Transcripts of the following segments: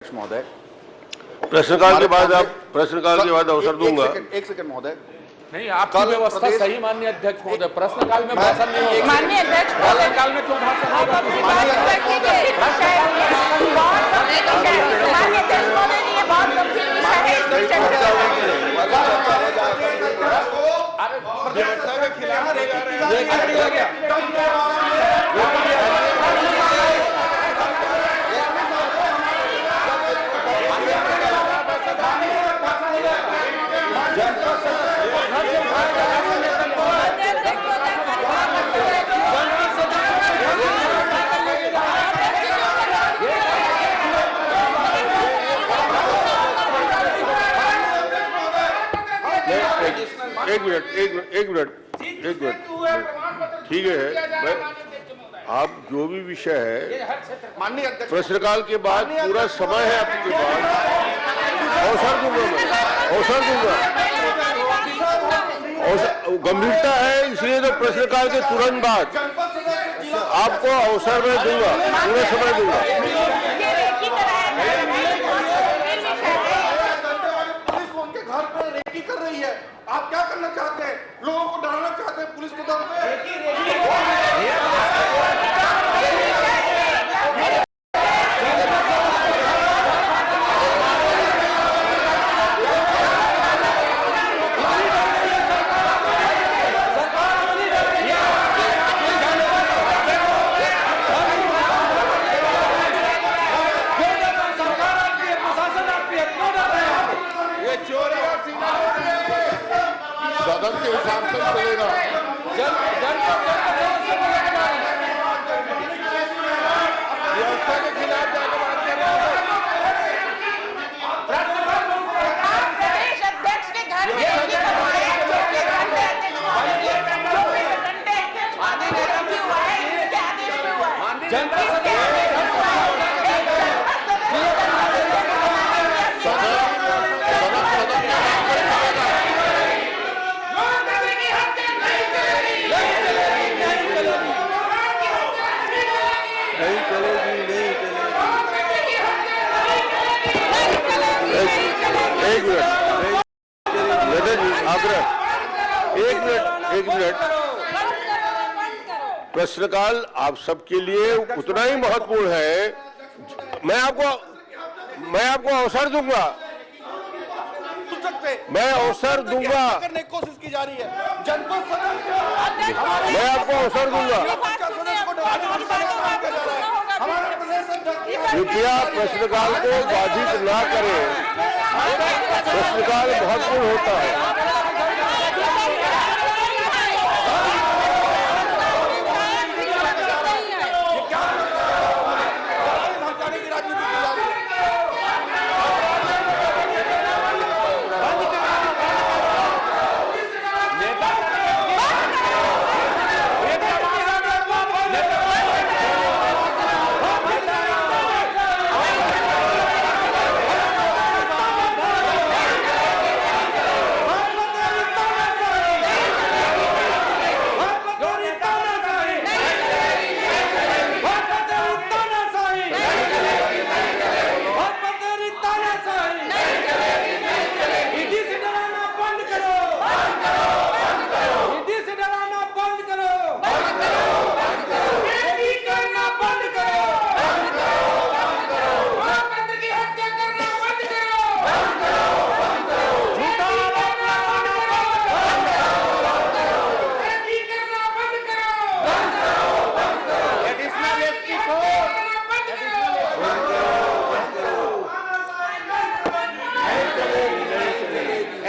महोदय, प्रश्नकाल के बाद अवसर दूंगा। एक सेकंड महोदय, नहीं, आपकी व्यवस्था सही माननीय अध्यक्ष महोदय। प्रश्नकाल में भाषण नहीं होगा। माननीय अध्यक्ष, प्रश्नकाल में क्यों भाषण होगा? माननीय अध्यक्ष महोदय, ये बहुत गंभीर विषय है। इसमें चर्चा एक मिनट ठीक है। आप जो भी विषय है, माननीय अध्यक्ष, प्रश्नकाल के बाद पूरा समय है आपके पास। अवसर दूंगा। गंभीरता है, इसलिए तो प्रश्नकाल के तुरंत बाद आपको अवसर में दूंगा, पूरा समय दूंगा। पुलिस उनके घर पर रेकी कर रही है। आप क्या करना चाहते हैं? लोगों को डराना चाहते हैं पुलिस के दम पे? सदन के हिसाब से चलेगा। व्यवस्था के खिलाफ जाकर बात कर रहे हैं। प्रदेश अध्यक्ष के घर में रेकी करवाया, चौबीस घंटे अध्यक्ष महोदय, 24 घंटे अध्यक्ष महोदय ने रेकी हुआ है। इसके आदेश पे हुआ है। जनता सदस्य एक मिनट। प्रश्नकाल आप सबके लिए उतना ही महत्वपूर्ण है। मैं आपको अवसर दूंगा। मैं अवसर दूंगा। करने की कोशिश की जा रही है। जनपद मैं आपको अवसर दूंगा। कृपया प्रश्नकाल को बाधित ना करें। प्रश्नकाल महत्वपूर्ण होता है।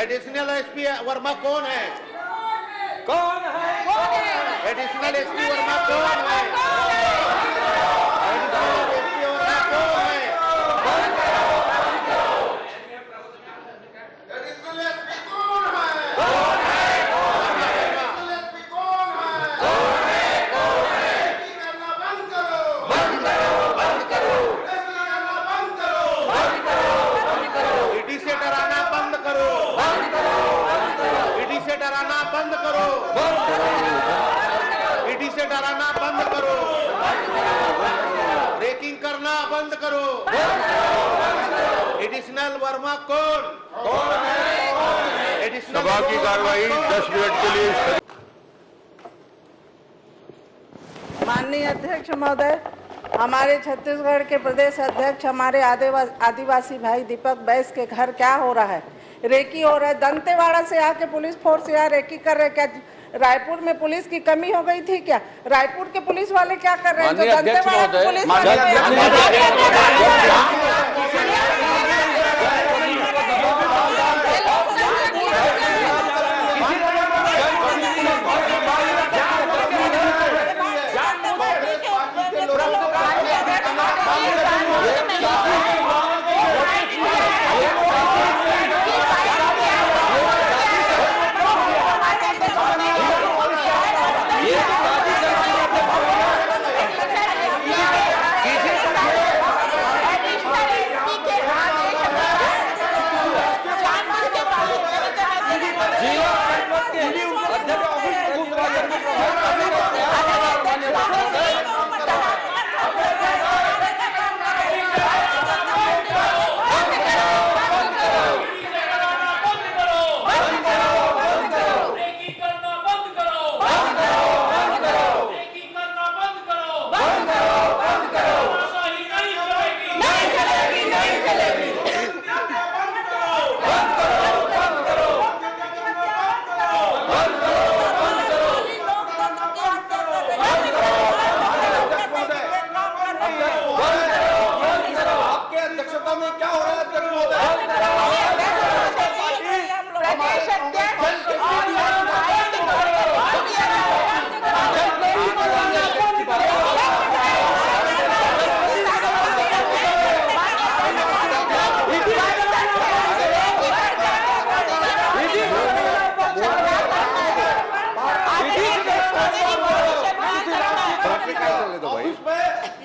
एडिशनल एसपी वर्मा कौन है? एडिशनल एसपी वर्मा कौन है? बंद करो। विशाल वर्मा कौन? सभा की कार्यवाही 10 मिनट के लिए स्थगित। माननीय अध्यक्ष महोदय, हमारे छत्तीसगढ़ के प्रदेश अध्यक्ष हमारे आदिवासी भाई दीपक बैस के घर क्या हो रहा है? रेकी हो रहा है। दंतेवाड़ा से आके पुलिस फोर्स यहाँ रेकी कर रहे। क्या रायपुर में पुलिस की कमी हो गई थी क्या? रायपुर के पुलिस वाले क्या कर रहे हैं? माननीय अध्यक्ष महोदय,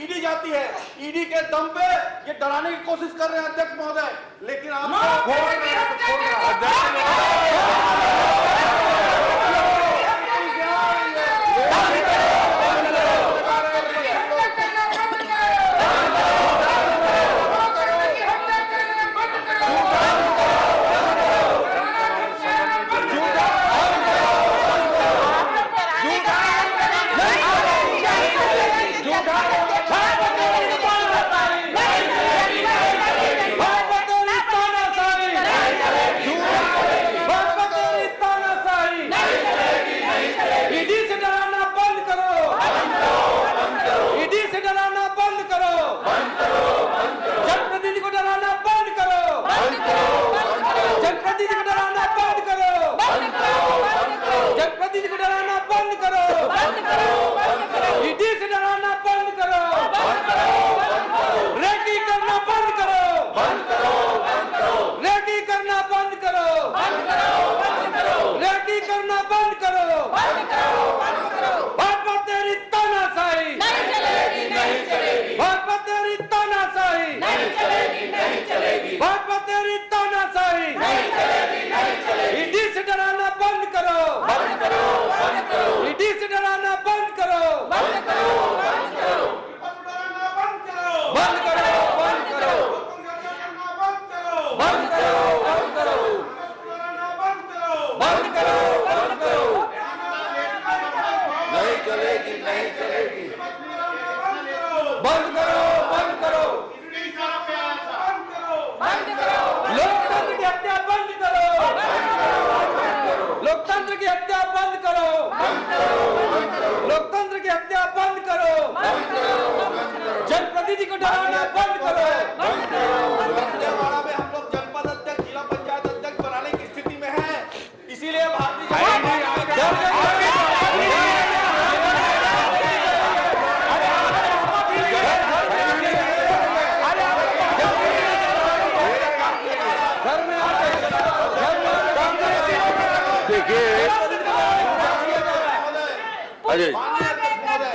ईडी जाती है, ईडी के दम पे ये डराने की कोशिश कर रहे हैं अध्यक्ष महोदय, लेकिन आप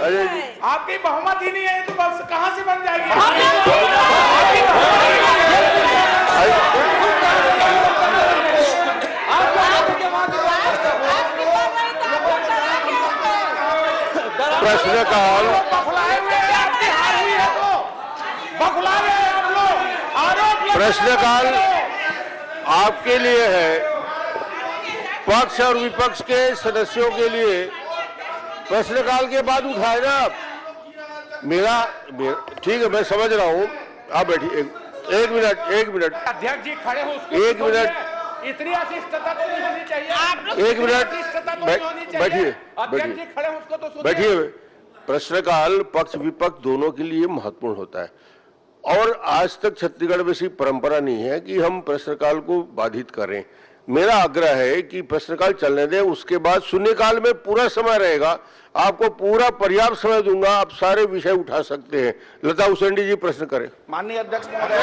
अरे आपकी बहुमत ही नहीं है तो बस कहां से बन जाएगी? प्रश्नकाल प्रश्नकाल आपके लिए है, पक्ष और विपक्ष के सदस्यों के लिए प्रश्नकाल के बाद उठाए ना आप। मेरा ठीक है, मैं समझ रहा हूँ, आप बैठिए एक मिनट अध्यक्ष जी खड़े हो, एक मिनट, इतनी अशिष्टता तो नहीं होनी चाहिए। एक मिनट बैठिए अध्यक्ष जी खड़े हो, उसको तो सुनिए। बैठिए। प्रश्नकाल पक्ष विपक्ष दोनों के लिए महत्वपूर्ण होता है और आज तक छत्तीसगढ़ में ऐसी परंपरा नहीं है कि हम प्रश्नकाल को बाधित करें। मेरा आग्रह है कि प्रश्नकाल चलने दें, उसके बाद शून्यकाल में पूरा समय रहेगा, आपको पूरा पर्याप्त समय दूंगा, आप सारे विषय उठा सकते हैं। लता उसेंडी जी प्रश्न करें। माननीय अध्यक्ष महोदय,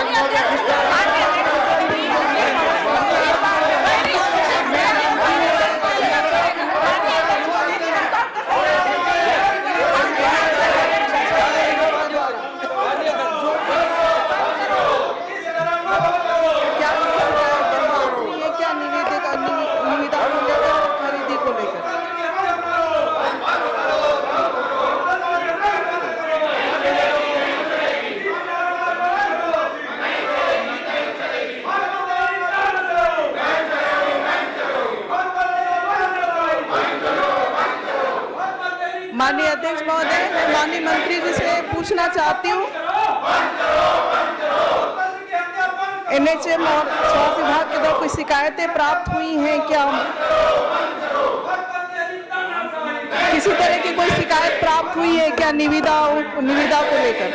माननीय अध्यक्ष महोदय, मैं माननीय मंत्री जी से पूछना चाहती हूँ, एनएचएम और स्वास्थ्य विभाग के द्वारा कोई शिकायतें प्राप्त हुई हैं क्या? किसी तरह की कोई शिकायत प्राप्त हुई है क्या निविदा को लेकर?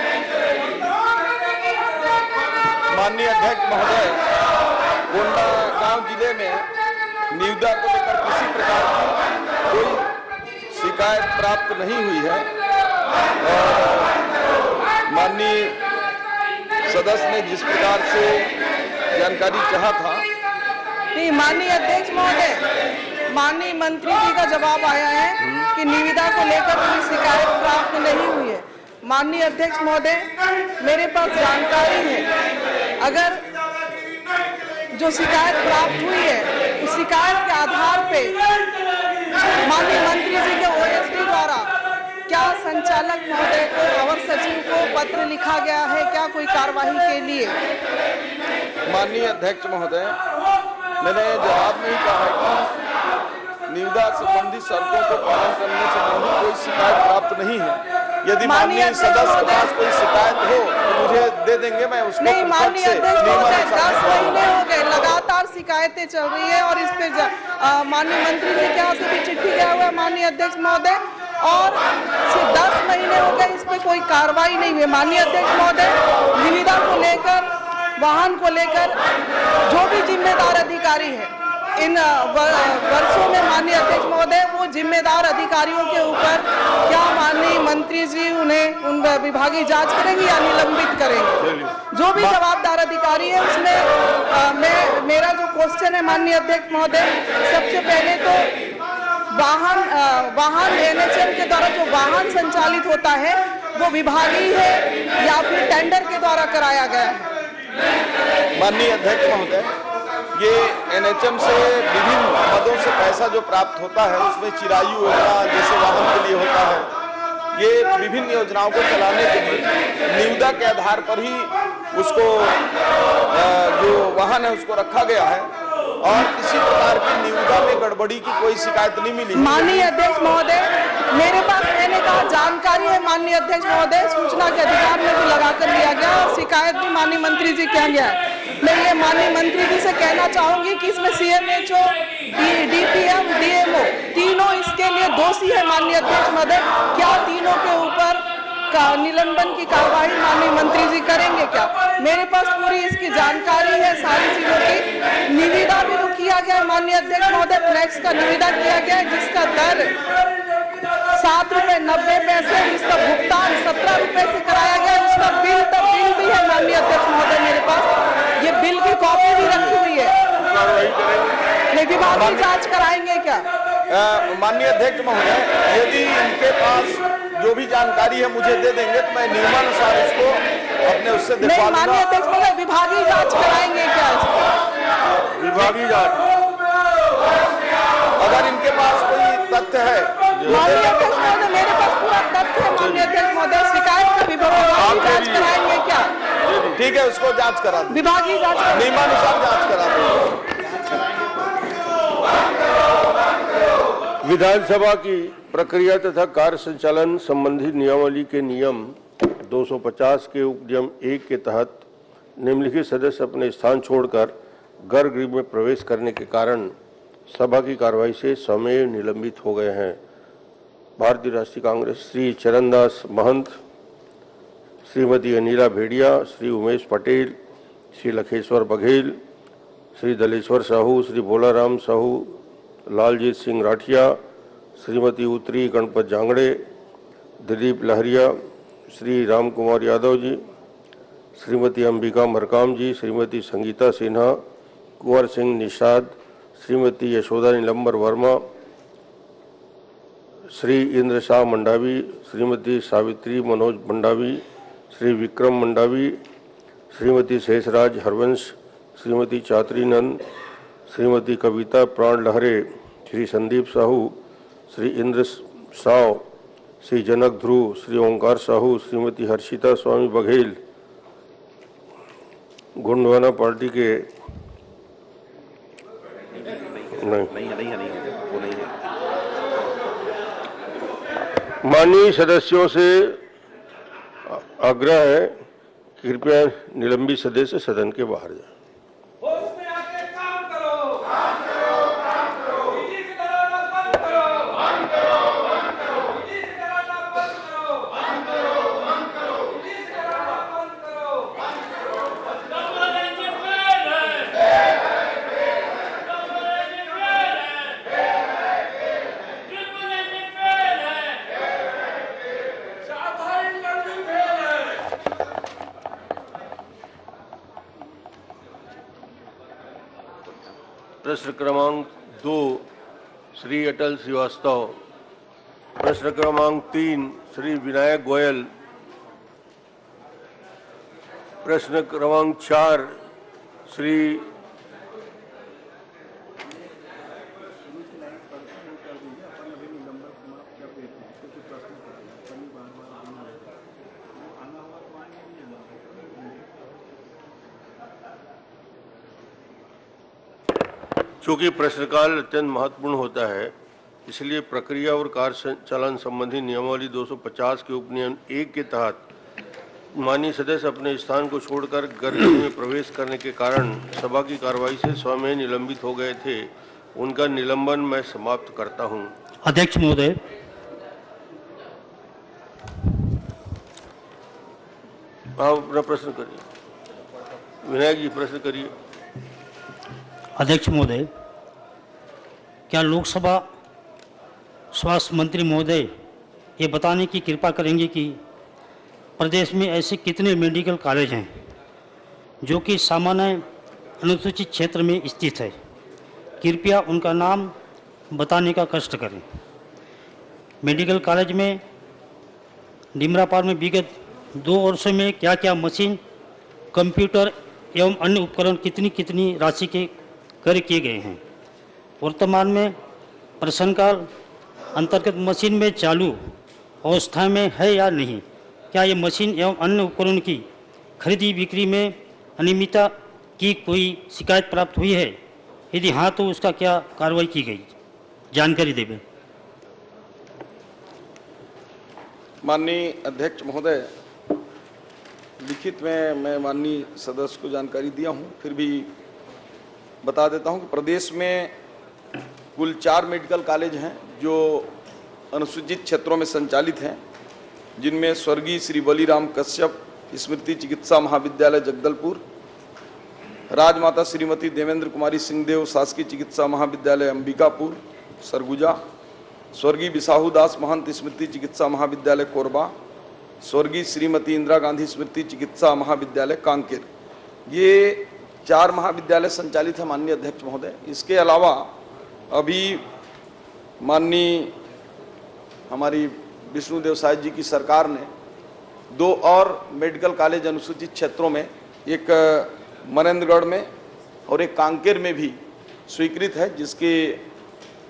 माननीय अध्यक्ष महोदय, कोंडागांव जिले में निविदा को लेकर किसी प्रकार की कोई शिकायत प्राप्त नहीं हुई है और माननीय सदस्य ने जिस प्रकार से जानकारी चाहा था। नहीं, माननीय अध्यक्ष महोदय, माननीय मंत्री जी का जवाब आया है कि निविदा को लेकर कोई शिकायत प्राप्त नहीं हुई है। माननीय अध्यक्ष महोदय, मेरे पास जानकारी है, अगर जो शिकायत प्राप्त हुई है उस शिकायत के आधार पे माननीय मंत्री जी के ओएसडी द्वारा क्या संचालक महोदय को, अवर सचिव को पत्र लिखा गया है क्या कोई कार्यवाही के लिए? माननीय अध्यक्ष महोदय, मैंने जवाब में ही कहा कि निविदा संबंधी शर्तों को पालन करने संबंधी कोई शिकायत प्राप्त नहीं है। यदि माननीय सदस्य के पास कोई शिकायत हो तो मुझे दे देंगे, मैं उसको नहीं। माननीय अध्यक्ष महोदय, 10 महीने हो गए लगातार शिकायतें चल रही है और इस पे माननीय मंत्री जी के यहाँ से भी चिट्ठी गया हुआ है माननीय अध्यक्ष महोदय, और सिर्फ 10 महीने हो गए, इस पे कोई कार्रवाई नहीं हुई। माननीय अध्यक्ष महोदय, निविदा को लेकर, वाहन को लेकर जो भी जिम्मेदार अधिकारी है इन वर्षों में माननीय अध्यक्ष महोदय, वो जिम्मेदार अधिकारियों के ऊपर क्या माननीय मंत्री जी उन्हें उन विभागीय जांच करेंगे या निलंबित करेंगे? जो भी जवाबदार अधिकारी है उसमें मेरा जो क्वेश्चन है माननीय अध्यक्ष महोदय, सबसे पहले तो वाहन एनएचएम के द्वारा जो वाहन संचालित होता है वो विभागीय है या फिर टेंडर के द्वारा कराया गया है? माननीय अध्यक्ष महोदय, ये एनएचएम से विभिन्न पदों से पैसा जो प्राप्त होता है उसमें चिरायु योजना जैसे वाहन के लिए होता है, ये विभिन्न योजनाओं को चलाने के लिए निविदा के आधार पर ही उसको जो वाहन है उसको रखा गया है और किसी प्रकार की निविदा में गड़बड़ी की कोई शिकायत नहीं मिली। माननीय अध्यक्ष महोदय, मेरे पास मैंने कहा जानकारी है माननीय अध्यक्ष महोदय, सूचना के अधिकार में भी लगाकर लिया गया और शिकायत भी माननीय मंत्री जी किया गया है। मैं ये माननीय मंत्री जी से कहना चाहूंगी कि इसमें सीएमएचओ, डीपीएम, डीएमओ तीनों इसके लिए दोषी है माननीय अध्यक्ष महोदय। क्या तीनों के ऊपर निलंबन की कार्रवाई माननीय मंत्री जी करेंगे क्या? मेरे पास पूरी इसकी जानकारी है सारी चीजों की। निविदा भी किया गया है माननीय अध्यक्ष महोदय, फ्लैक्स का निविदा किया गया है जिसका दर 7 रुपए 90 पैसे, जिसका भुगतान 17 रुपए से कराया गया, जिसका बिल भी है माननीय अध्यक्ष महोदय मेरे पास, ये बिल की कॉपी भी रखी हुई है। विभागीय जांच कराएंगे क्या? माननीय अध्यक्ष महोदय, यदि इनके पास जो भी जानकारी है मुझे दे देंगे तो मैं नियमानुसार उसको अपने उससे दिखवा दूंगा। माननीय अध्यक्ष महोदय, विभागीय जांच कराएंगे क्या? विभागीय जांच अगर इनके पास कोई तथ्य है। माननीय अध्यक्ष महोदय, मेरे पास पूरा तथ्य है माननीय अध्यक्ष महोदय, शिकायत का विभागीय जांच कराएंगे क्या? ठीक है, उसको जांच करा, विभागीय जांच नियमानुसार जांच करा देंगे। विधानसभा की प्रक्रिया तथा कार्य संचालन संबंधी नियमावली के नियम 250 के उपनियम 1 के तहत निम्नलिखित सदस्य अपने स्थान छोड़कर गर्भगृह में प्रवेश करने के कारण सभा की कार्यवाही से स्वमेव निलंबित हो गए हैं। भारतीय राष्ट्रीय कांग्रेस श्री चरणदास महंत, श्रीमती अनिला भेड़िया, श्री उमेश पटेल, श्री लखेश्वर बघेल, श्री दलेश्वर साहू, श्री भोलाराम साहू, लालजीत सिंह राठिया, श्रीमती उत्तरी गणपत जांगड़े, दिलीप लहरिया, श्री राम कुमार यादव जी, श्रीमती अंबिका मरकाम जी, श्रीमती संगीता सिन्हा, कुंवर सिंह निषाद, श्रीमती यशोदा नीलंबर वर्मा, श्री इंद्र शाह मंडावी, श्रीमती सावित्री मनोज मंडावी, श्री विक्रम मंडावी, श्रीमती शेषराज हरवंश, श्रीमती चात्री नंद, श्रीमती कविता प्राण लहरे, श्री संदीप साहू, श्री इंद्र साव, श्री जनक ध्रुव, श्री ओंकार साहू, श्रीमती हर्षिता स्वामी बघेल गोंडवाना पार्टी के नहीं है। माननीय सदस्यों से आग्रह है, कृपया निलंबित सदस्य सदन के बाहर जाए। प्रश्न क्रमांक 2 श्री अटल श्रीवास्तव, प्रश्न क्रमांक 3 श्री विनायक गोयल, प्रश्न क्रमांक 4 श्री चूंकि प्रश्नकाल अत्यंत महत्वपूर्ण होता है, इसलिए प्रक्रिया और कार्य संचालन संबंधी नियमावली 250 के उपनियम 1 के तहत माननीय सदस्य अपने स्थान को छोड़कर गर्भगृह में प्रवेश करने के कारण सभा की कार्यवाही से स्वमेव निलंबित हो गए थे, उनका निलंबन मैं समाप्त करता हूं। अध्यक्ष महोदय, आप अपना प्रश्न करिए। विनायक जी प्रश्न करिए। अध्यक्ष महोदय, क्या लोकसभा स्वास्थ्य मंत्री महोदय ये बताने की कृपा करेंगे कि प्रदेश में ऐसे कितने मेडिकल कॉलेज हैं जो कि सामान्य अनुसूचित क्षेत्र में स्थित है? कृपया उनका नाम बताने का कष्ट करें। मेडिकल कॉलेज में डिमरापाल में विगत 2 वर्षों में क्या क्या मशीन, कंप्यूटर एवं अन्य उपकरण कितनी राशि के क्रय किए गए हैं? वर्तमान में प्रश्नकाल अंतर्गत मशीन में चालू अवस्था में है या नहीं? क्या ये मशीन एवं अन्य उपकरण की खरीदी बिक्री में अनियमितता की कोई शिकायत प्राप्त हुई है? यदि हाँ तो उसका क्या कार्रवाई की गई? जानकारी देवें। माननीय अध्यक्ष महोदय, लिखित में मैं माननीय सदस्य को जानकारी दिया हूं, फिर भी बता देता हूं कि प्रदेश में कुल 4 मेडिकल कॉलेज हैं जो अनुसूचित क्षेत्रों में संचालित हैं, जिनमें स्वर्गीय श्री बलीराम कश्यप स्मृति चिकित्सा महाविद्यालय जगदलपुर, राजमाता श्रीमती देवेंद्र कुमारी सिंहदेव शासकीय चिकित्सा महाविद्यालय अंबिकापुर सरगुजा, स्वर्गीय बिसाहू दास महंत स्मृति चिकित्सा महाविद्यालय कोरबा, स्वर्गीय श्रीमती इंदिरा गांधी स्मृति चिकित्सा महाविद्यालय कांकेर। ये 4 महाविद्यालय संचालित है माननीय अध्यक्ष महोदय। इसके अलावा अभी माननीय हमारी विष्णुदेव साय जी की सरकार ने 2 और मेडिकल कॉलेज अनुसूचित क्षेत्रों में, एक मनेंद्रगढ़ में और एक कांकेर में भी स्वीकृत है, जिसके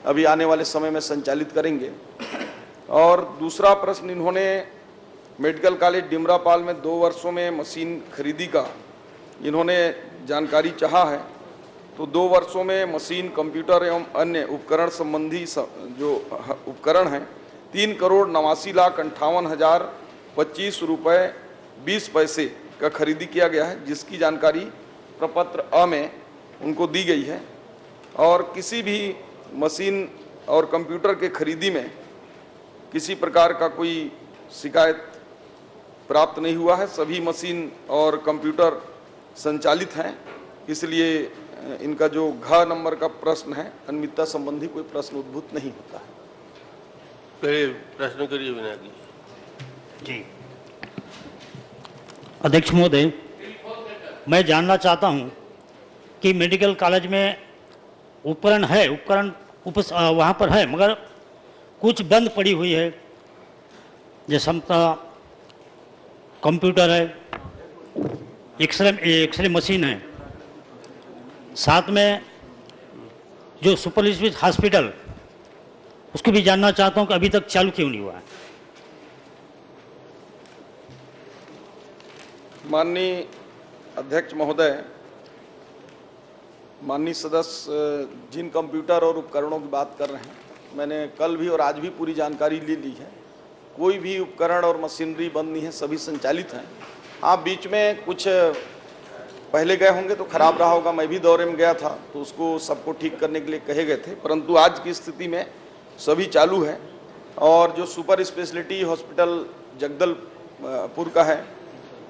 अभी आने वाले समय में संचालित करेंगे। और दूसरा प्रश्न, इन्होंने मेडिकल कॉलेज डिमरापाल में 2 वर्षों में मशीन खरीदी का इन्होंने जानकारी चाहा है। तो 2 वर्षों में मशीन, कंप्यूटर एवं अन्य उपकरण संबंधी जो उपकरण हैं 3,89,58,025 रुपये 20 पैसे का खरीदी किया गया है, जिसकी जानकारी प्रपत्र अ में उनको दी गई है। और किसी भी मशीन और कंप्यूटर के खरीदी में किसी प्रकार का कोई शिकायत प्राप्त नहीं हुआ है। सभी मशीन और कंप्यूटर संचालित हैं, इसलिए इनका जो घ नंबर का प्रश्न है अनियमितता संबंधी कोई प्रश्न उद्भूत नहीं होता है। पहले प्रश्न करिए विनय जी। जी अध्यक्ष महोदय, मैं जानना चाहता हूं कि मेडिकल कॉलेज में उपकरण है, वहाँ पर है, मगर कुछ बंद पड़ी हुई है। जैसे कंप्यूटर है, एक्सरे मशीन है, साथ में जो सुपर स्पेशलिटी हॉस्पिटल, उसको भी जानना चाहता हूं कि अभी तक चालू क्यों नहीं हुआ है। माननीय अध्यक्ष महोदय, माननीय सदस्य जिन कंप्यूटर और उपकरणों की बात कर रहे हैं, मैंने कल भी और आज भी पूरी जानकारी ले ली है। कोई भी उपकरण और मशीनरी बंद नहीं है, सभी संचालित हैं। हाँ, बीच में कुछ पहले गए होंगे तो खराब रहा होगा, मैं भी दौरे में गया था तो उसको सबको ठीक करने के लिए कहे गए थे, परंतु आज की स्थिति में सभी चालू है। और जो सुपर स्पेशलिटी हॉस्पिटल जगदलपुर का है,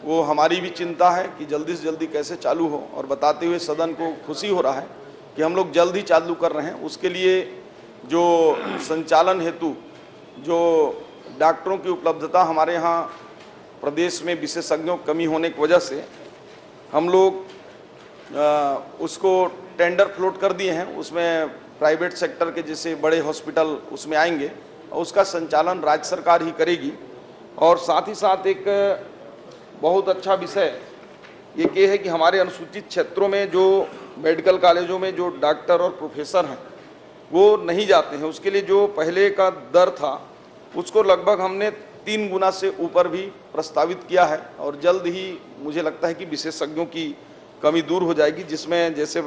वो हमारी भी चिंता है कि जल्दी से जल्दी कैसे चालू हो, और बताते हुए सदन को खुशी हो रहा है कि हम लोग जल्द ही चालू कर रहे हैं। उसके लिए जो संचालन हेतु जो डॉक्टरों की उपलब्धता हमारे यहाँ प्रदेश में विशेषज्ञों की कमी होने की वजह से हम लोग उसको टेंडर फ्लोट कर दिए हैं। उसमें प्राइवेट सेक्टर के जैसे बड़े हॉस्पिटल उसमें आएंगे और उसका संचालन राज्य सरकार ही करेगी। और साथ ही साथ एक बहुत अच्छा विषय ये है कि हमारे अनुसूचित क्षेत्रों में जो मेडिकल कॉलेजों में जो डॉक्टर और प्रोफेसर हैं वो नहीं जाते हैं, उसके लिए जो पहले का दर था उसको लगभग हमने 3 गुना से ऊपर भी प्रस्तावित किया है। और जल्द ही मुझे लगता है कि विशेषज्ञों की कमी दूर हो जाएगी, जिसमें जैसे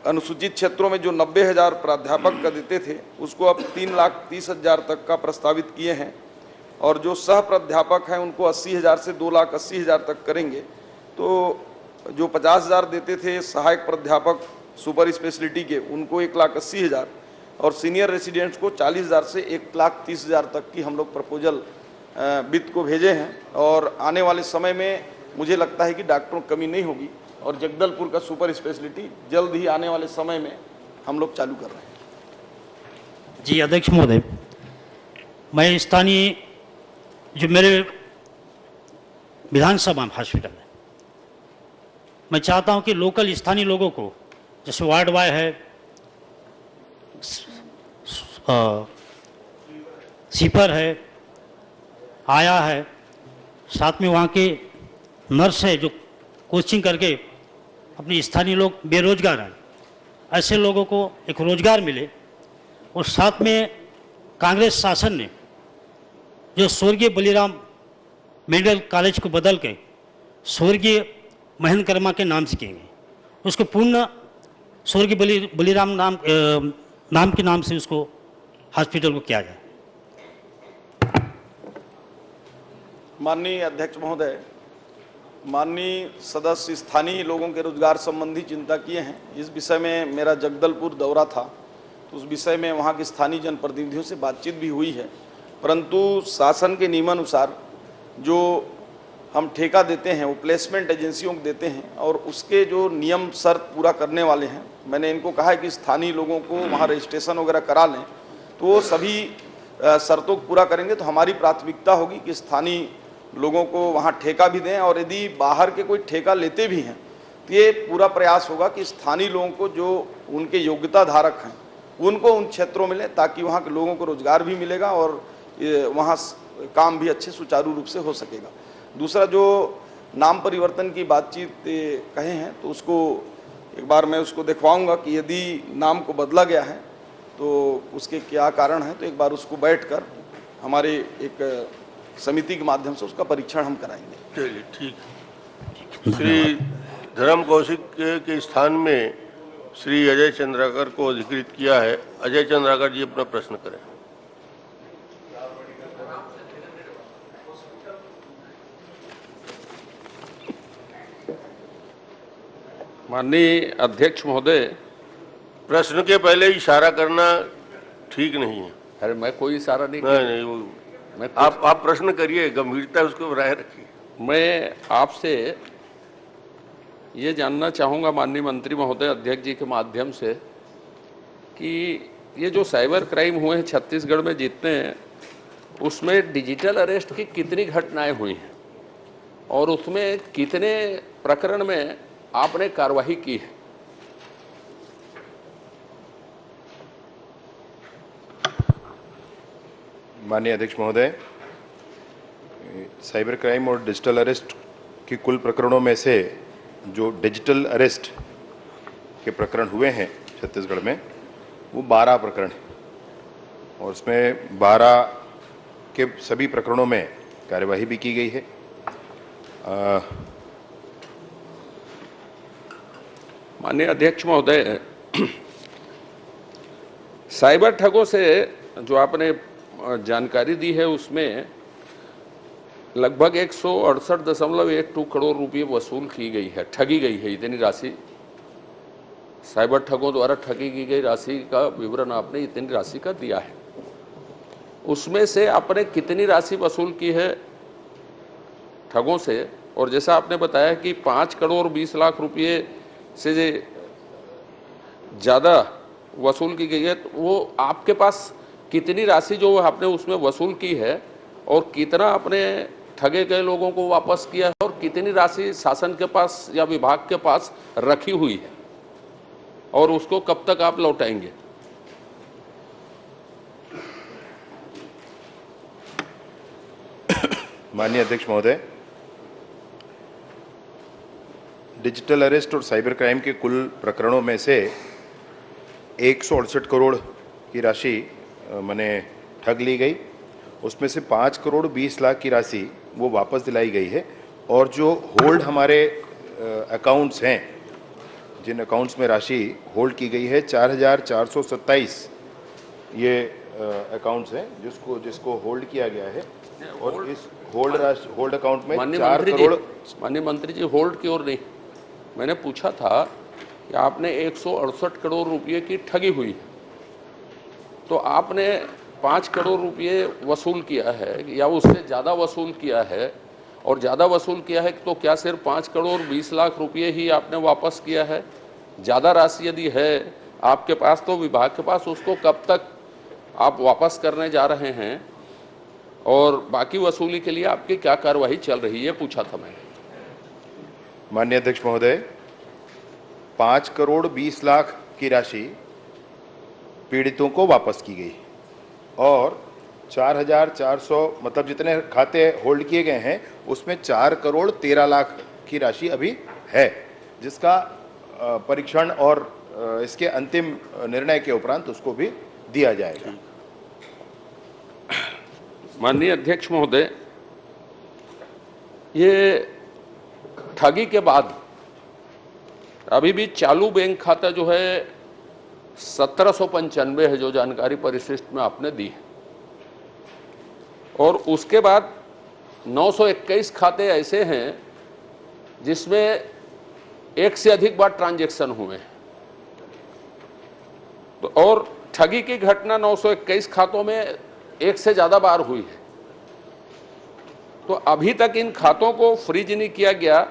अनुसूचित क्षेत्रों में जो 90,000 प्राध्यापक का देते थे उसको अब 3,30,000 तक का प्रस्तावित किए हैं। और जो सह प्राध्यापक हैं उनको 80,000 से 2,80,000 तक करेंगे। तो जो 50,000 देते थे सहायक प्राध्यापक सुपर स्पेशलिटी के, उनको 1,80,000 और सीनियर रेसिडेंट्स को 40,000 से 1,30,000 तक की हम लोग प्रपोजल वित्त को भेजे हैं। और आने वाले समय में मुझे लगता है कि डॉक्टरों की कमी नहीं होगी और जगदलपुर का सुपर स्पेशलिटी जल्द ही आने वाले समय में हम लोग चालू कर रहे हैं। जी अध्यक्ष महोदय, मैं स्थानीय जो मेरे विधानसभा हॉस्पिटल है, मैं चाहता हूं कि लोकल स्थानीय लोगों को, जैसे वार्ड वाई है, सीपर है, आया है, साथ में वहाँ के नर्स है जो कोचिंग करके अपने स्थानीय लोग बेरोजगार हैं, ऐसे लोगों को एक रोजगार मिले। और साथ में कांग्रेस शासन ने जो स्वर्गीय बलिराम मेडिकल कॉलेज को बदल के स्वर्गीय महेंद्र कर्मा के नाम से किए गए, उसको पूर्ण स्वर्गीय बलिराम नाम के नाम से उसको हॉस्पिटल को किया जाए। माननीय अध्यक्ष महोदय, माननीय सदस्य स्थानीय लोगों के रोजगार संबंधी चिंता किए हैं। इस विषय में मेरा जगदलपुर दौरा था तो उस विषय में वहाँ के स्थानीय जनप्रतिनिधियों से बातचीत भी हुई है, परंतु शासन के नियमानुसार जो हम ठेका देते हैं वो प्लेसमेंट एजेंसियों को देते हैं और उसके जो नियम शर्त पूरा करने वाले हैं। मैंने इनको कहा है कि स्थानीय लोगों को वहाँ रजिस्ट्रेशन वगैरह करा लें, तो वो सभी शर्तों को पूरा करेंगे तो हमारी प्राथमिकता होगी कि स्थानीय लोगों को वहाँ ठेका भी दें। और यदि बाहर के कोई ठेका लेते भी हैं तो ये पूरा प्रयास होगा कि स्थानीय लोगों को जो उनके योग्यता धारक हैं उनको उन क्षेत्रों में लें, ताकि वहाँ के लोगों को रोजगार भी मिलेगा और वहाँ काम भी अच्छे सुचारू रूप से हो सकेगा। दूसरा, जो नाम परिवर्तन की बातचीत कहे हैं तो उसको एक बार मैं उसको दिखवाऊंगा कि यदि नाम को बदला गया है तो उसके क्या कारण है, तो एक बार उसको बैठकर हमारे एक समिति के माध्यम से उसका परीक्षण हम कराएंगे। चलिए ठीक। श्री धर्म कौशिक के स्थान में श्री अजय चंद्राकर को अधिकृत किया है। अजय चंद्राकर जी अपना प्रश्न करें। माननीय अध्यक्ष महोदय, प्रश्न के पहले इशारा करना ठीक नहीं है। अरे मैं कोई इशारा नहीं नहीं, मैं आप प्रश्न करिए, गंभीरता उसको बनाए रखिए। मैं आपसे ये जानना चाहूँगा माननीय मंत्री महोदय, अध्यक्ष जी के माध्यम से, कि ये जो साइबर क्राइम हुए हैं छत्तीसगढ़ में जितने हैं, उसमें डिजिटल अरेस्ट की कितनी घटनाएं हुई हैं और उसमें कितने प्रकरण में आपने कार्रवाई की है? माननीय अध्यक्ष महोदय, साइबर क्राइम और डिजिटल अरेस्ट के कुल प्रकरणों में से जो डिजिटल अरेस्ट के प्रकरण हुए हैं छत्तीसगढ़ में, वो 12 प्रकरण हैं और उसमें 12 के सभी प्रकरणों में कार्यवाही भी की गई है। माननीय अध्यक्ष महोदय, साइबर ठगों से जो आपने जानकारी दी है उसमें लगभग 168.12 करोड़ रुपये वसूल की गई है, ठगी गई है इतनी राशि। साइबर ठगों द्वारा ठगी की गई राशि का विवरण आपने इतनी राशि का दिया है। उसमें से आपने कितनी राशि वसूल की है ठगों से? और जैसा आपने बताया कि 5 करोड़ 20 लाख रुपये से ज़्यादा वसूल की गई है, तो वो आपके पास कितनी राशि जो आपने उसमें वसूल की है और कितना आपने ठगे गए लोगों को वापस किया है और कितनी राशि शासन के पास या विभाग के पास रखी हुई है और उसको कब तक आप लौटाएंगे? माननीय अध्यक्ष महोदय, डिजिटल अरेस्ट और साइबर क्राइम के कुल प्रकरणों में से 168 करोड़ की राशि मैंने ठग ली गई। उसमें से 5 करोड़ 20 लाख की राशि वो वापस दिलाई गई है और जो होल्ड हमारे अकाउंट्स हैं, जिन अकाउंट्स में राशि होल्ड की गई है, 4,427 ये अकाउंट्स हैं जिसको होल्ड किया गया है और इस होल्ड अकाउंट में 4 करोड़। माननीय मंत्री जी, होल्ड की ओर नहीं, मैंने पूछा था कि आपने 168 करोड़ रुपये की ठगी हुई है, तो आपने 5 करोड़ रुपये वसूल किया है या उससे ज़्यादा वसूल किया है? और ज़्यादा वसूल किया है तो क्या सिर्फ 5 करोड़ 20 लाख रुपये ही आपने वापस किया है? ज़्यादा राशि यदि है आपके पास तो विभाग के पास उसको कब तक आप वापस करने जा रहे हैं और बाकी वसूली के लिए आपकी क्या कार्रवाई चल रही है, पूछा था मैंने। माननीय अध्यक्ष महोदय, 5 करोड़ 20 लाख की राशि पीड़ितों को वापस की गई और 4,400 मतलब जितने खाते होल्ड किए गए हैं उसमें 4 करोड़ 13 लाख की राशि अभी है, जिसका परीक्षण और इसके अंतिम निर्णय के उपरांत उसको भी दिया जाएगा। माननीय अध्यक्ष महोदय, ये ठगी के बाद अभी भी चालू बैंक खाता जो है 1795 है, जो जानकारी परिशिष्ट में आपने दी है, और उसके बाद 921 खाते ऐसे हैं जिसमें एक से अधिक बार ट्रांजैक्शन हुए हैं, तो और ठगी की घटना 921 खातों में एक से ज्यादा बार हुई है। तो अभी तक इन खातों को फ्रीज नहीं किया गया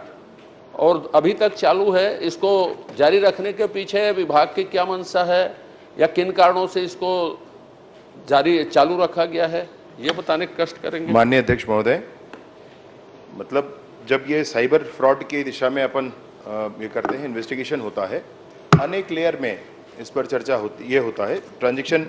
और अभी तक चालू है। इसको जारी रखने के पीछे विभाग की क्या मंशा है या किन कारणों से इसको चालू रखा गया है, ये बताने का कष्ट करेंगे। माननीय अध्यक्ष महोदय, मतलब जब ये साइबर फ्रॉड की दिशा में अपन ये करते हैं, इन्वेस्टिगेशन होता है, अनेक लेयर में इस पर चर्चा होती ये होता है, ट्रांजैक्शन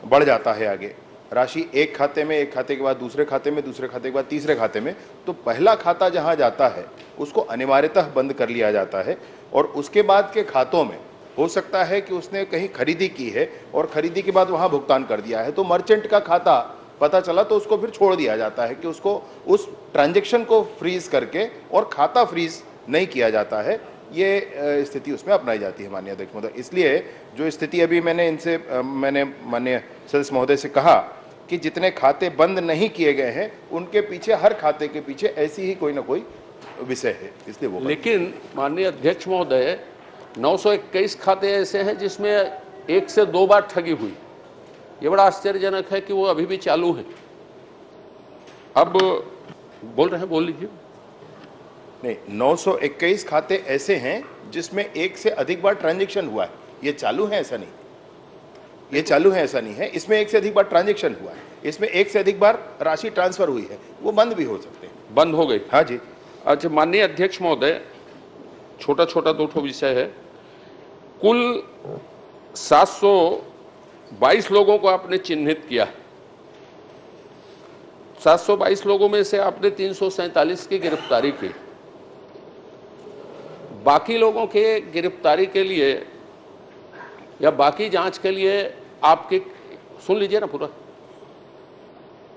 बढ़ जाता है आगे, राशि एक खाते में, एक खाते के बाद दूसरे खाते में, दूसरे खाते के बाद तीसरे खाते में, तो पहला खाता जहां जाता है उसको अनिवार्यतः बंद कर लिया जाता है और उसके बाद के खातों में हो सकता है कि उसने कहीं खरीदी की है और खरीदी के बाद वहां भुगतान कर दिया है, तो मर्चेंट का खाता पता चला तो उसको फिर छोड़ दिया जाता है कि उसको उस ट्रांजैक्शन को फ्रीज करके और खाता फ्रीज नहीं किया जाता है। ये स्थिति उसमें अपनाई जाती है माननीय अध्यक्ष महोदय। इसलिए जो स्थिति अभी मैंने माननीय सदस्य महोदय से कहा कि जितने खाते बंद नहीं किए गए हैं उनके पीछे, हर खाते के पीछे ऐसी ही कोई ना कोई विषय है, इसलिए वो। लेकिन माननीय अध्यक्ष महोदय 921 खाते ऐसे हैं जिसमें 1 से 2 बार ठगी हुई। ये बड़ा आश्चर्यजनक है कि वो अभी भी चालू है। अब बोल रहे हैं, बोल लीजिए। नहीं, 921 खाते ऐसे हैं जिसमें 1 से अधिक बार ट्रांजैक्शन हुआ है। ये चालू है ऐसा नहीं, ये चालू है ऐसा नहीं है। इसमें 1 से अधिक बार ट्रांजैक्शन हुआ है, इसमें 1 से अधिक बार राशि ट्रांसफर हुई है, वो बंद भी हो सकते हैं। बंद हो गई? हाँ जी। अच्छा माननीय अध्यक्ष महोदय, छोटा छोटा 2 विषय है। कुल 722 लोगों को आपने चिन्हित किया। 722 लोगों में से आपने 347 की गिरफ्तारी की। बाकी लोगों के गिरफ्तारी के लिए या बाकी जांच के लिए आपके, सुन लीजिए ना पूरा,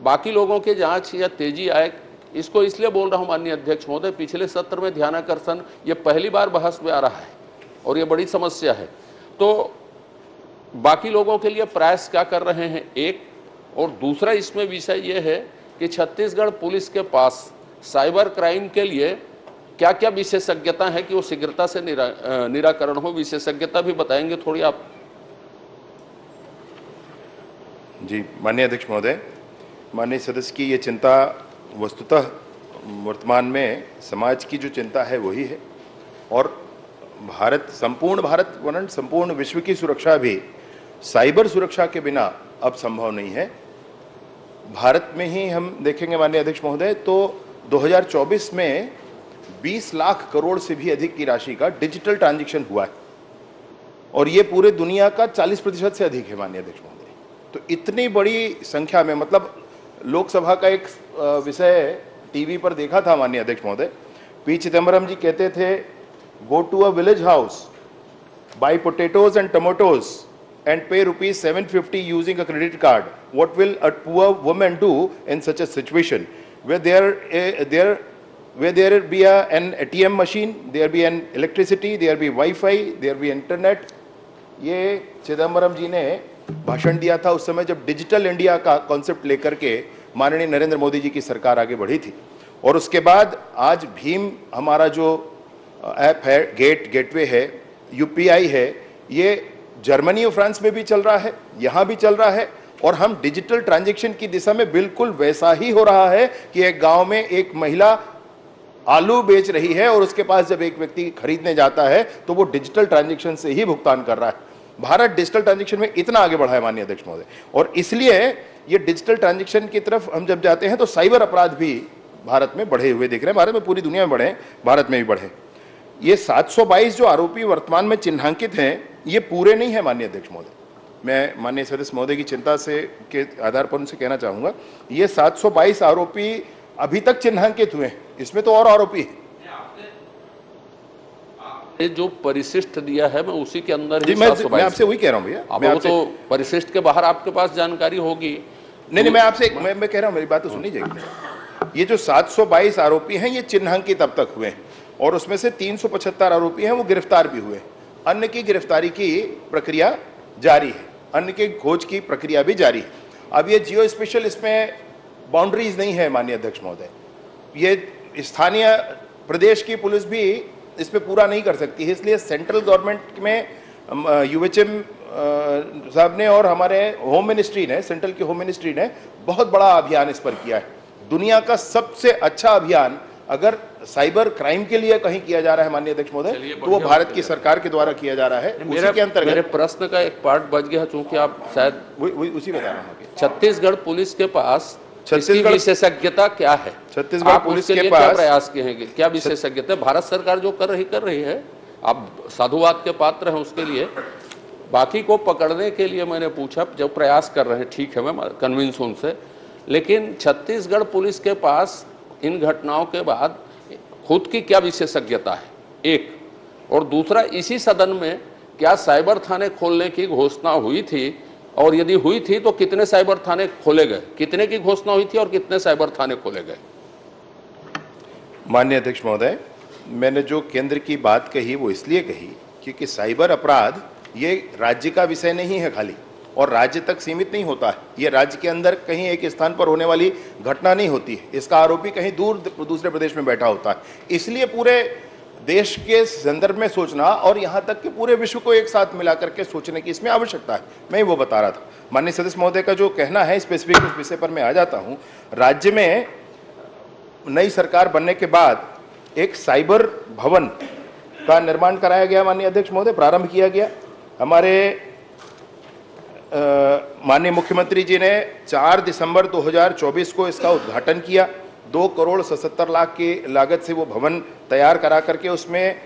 बाकी लोगों के जांच या तेजी आए, इसको इसलिए बोल रहा हूं माननीय अध्यक्ष महोदय, पिछले सत्र में ध्यानाकर्षण ये पहली बार बहस में आ रहा है और ये बड़ी समस्या है। तो बाकी लोगों के लिए प्रयास क्या कर रहे हैं, एक, और दूसरा इसमें विषय ये है कि छत्तीसगढ़ पुलिस के पास साइबर क्राइम के लिए क्या क्या विशेषज्ञता है कि वो शीघ्रता से निराकरण हो। विशेषज्ञता भी बताएंगे थोड़ी आप? जी माननीय अध्यक्ष महोदय, माननीय सदस्य की ये चिंता वस्तुतः वर्तमान में समाज की जो चिंता है वही है, और संपूर्ण भारत वरन संपूर्ण विश्व की सुरक्षा भी साइबर सुरक्षा के बिना अब संभव नहीं है। भारत में ही हम देखेंगे माननीय अध्यक्ष महोदय तो 2024 में 20 लाख करोड़ से भी अधिक की राशि का डिजिटल ट्रांजैक्शन हुआ है, और ये पूरे दुनिया का 40% से अधिक है माननीय अध्यक्ष महोदय। तो इतनी बड़ी संख्या में, मतलब लोकसभा का एक विषय टीवी पर देखा था माननीय अध्यक्ष महोदय, पी चिदम्बरम जी कहते थे, go to a village house, buy potatoes and tomatoes and pay rupees 750 using a credit card. What will a poor woman do in such a situation where there be an ATM machine, there be an electricity, there be Wi-Fi, there be internet. ये चिदम्बरम जी ने भाषण दिया था उस समय जब digital India का concept लेकर के माननीय नरेंद्र मोदी जी की सरकार आगे बढ़ी थी। और उसके बाद आज भीम हमारा जो ऐप है, गेटवे है, UPI है, ये जर्मनी और फ्रांस में भी चल रहा है, यहाँ भी चल रहा है, और हम डिजिटल ट्रांजैक्शन की दिशा में बिल्कुल वैसा ही हो रहा है कि एक गांव में एक महिला आलू बेच रही है और उसके पास जब एक व्यक्ति खरीदने जाता है तो वो डिजिटल ट्रांजैक्शन से ही भुगतान कर रहा है। भारत डिजिटल ट्रांजैक्शन में इतना आगे बढ़ा है माननीय अध्यक्ष महोदय, और इसलिए ये डिजिटल ट्रांजैक्शन की तरफ हम जब जाते हैं तो साइबर अपराध भी भारत में बढ़े हुए दिख रहे हैं। भारत में, पूरी दुनिया में बढ़े, भारत में भी बढ़े। ये 722 जो आरोपी वर्तमान में चिन्हांकित हैं, ये पूरे नहीं है माननीय अध्यक्ष महोदय। मैं माननीय सदस्य महोदय की चिंता से के आधार पर उनसे कहना चाहूंगा, ये 722 आरोपी अभी तक चिन्हांकित हुए हैं, इसमें तो और आरोपी हैं। ये जो परिशिष्ट दिया है मैं उसी के अंदर ही मैं आपसे वही कह रहा हूँ भैया। अब वो तो परिशिष्ट के बाहर आपके पास जानकारी होगी। नहीं, मैं आपसे मैं कह रहा हूँ, मेरी बात तो सुन लीजिए। ये जो 722 आरोपी हैं ये चिन्हांकित अब तक हुए हैं, और उसमें से 375 आरोपी हैं वो गिरफ्तार भी हुए। अन्य की गिरफ्तारी की प्रक्रिया जारी है, अन्य के खोज की प्रक्रिया भी जारी है। अब ये जियो स्पेशल, इसमें बाउंड्रीज नहीं है माननीय अध्यक्ष महोदय। ये स्थानीय प्रदेश की पुलिस भी इसमें पूरा नहीं कर सकती है, इसलिए सेंट्रल गवर्नमेंट में UHM साहब ने और हमारे होम मिनिस्ट्री ने, सेंट्रल की होम मिनिस्ट्री ने बहुत बड़ा अभियान इस पर किया है। दुनिया का सबसे अच्छा अभियान अगर साइबर क्राइम के लिए कहीं किया जा रहा है माननीय अध्यक्ष महोदय, तो वो भारत की सरकार के द्वारा किया जा रहा है। उसी के अंतर्गत मेरे प्रश्न का एक पार्ट बच गया, चूंकि आप शायद उसी बता रहा हूँ। छत्तीसगढ़ पुलिस के पास छत्तीसगढ़ विशेषज्ञता क्या है? छत्तीसगढ़ पुलिस के लिए पास क्या प्रयास किए हैं, क्या विशेषज्ञता? भारत सरकार जो कर रही है, आप साधुवाद के पात्र हैं उसके लिए। बाकी को पकड़ने के लिए मैंने पूछा, जब प्रयास कर रहे हैं ठीक है, मैं कन्विंस हूं उनसे, लेकिन छत्तीसगढ़ पुलिस के पास इन घटनाओं के बाद खुद की क्या विशेषज्ञता है, एक, और दूसरा, इसी सदन में क्या साइबर थाने खोलने की घोषणा हुई थी, और यदि हुई थी तो कितने साइबर थाने खोले गए, कितने की घोषणा हुई थी और कितने साइबर थाने खोले गए? माननीय अध्यक्ष महोदय, मैंने जो केंद्र की बात कही वो इसलिए कही क्योंकि साइबर अपराध ये राज्य का विषय नहीं है खाली, और राज्य तक सीमित नहीं होता है। ये राज्य के अंदर कहीं एक स्थान पर होने वाली घटना नहीं होती है, इसका आरोपी कहीं दूर दूसरे प्रदेश में बैठा होता है। इसलिए पूरे देश के संदर्भ में सोचना और यहाँ तक कि पूरे विश्व को एक साथ मिला करके सोचने की इसमें आवश्यकता है। मैं वो बता रहा था। माननीय सदस्य महोदय का जो कहना है स्पेसिफिक उस विषय पर मैं आ जाता हूँ। राज्य में नई सरकार बनने के बाद एक साइबर भवन का निर्माण कराया गया, माननीय अध्यक्ष महोदय, प्रारंभ किया गया। हमारे माननीय मुख्यमंत्री जी ने 4 दिसंबर 2024 को इसका उद्घाटन किया। 2,77,00,000 की लागत से वो भवन तैयार करा करके उसमें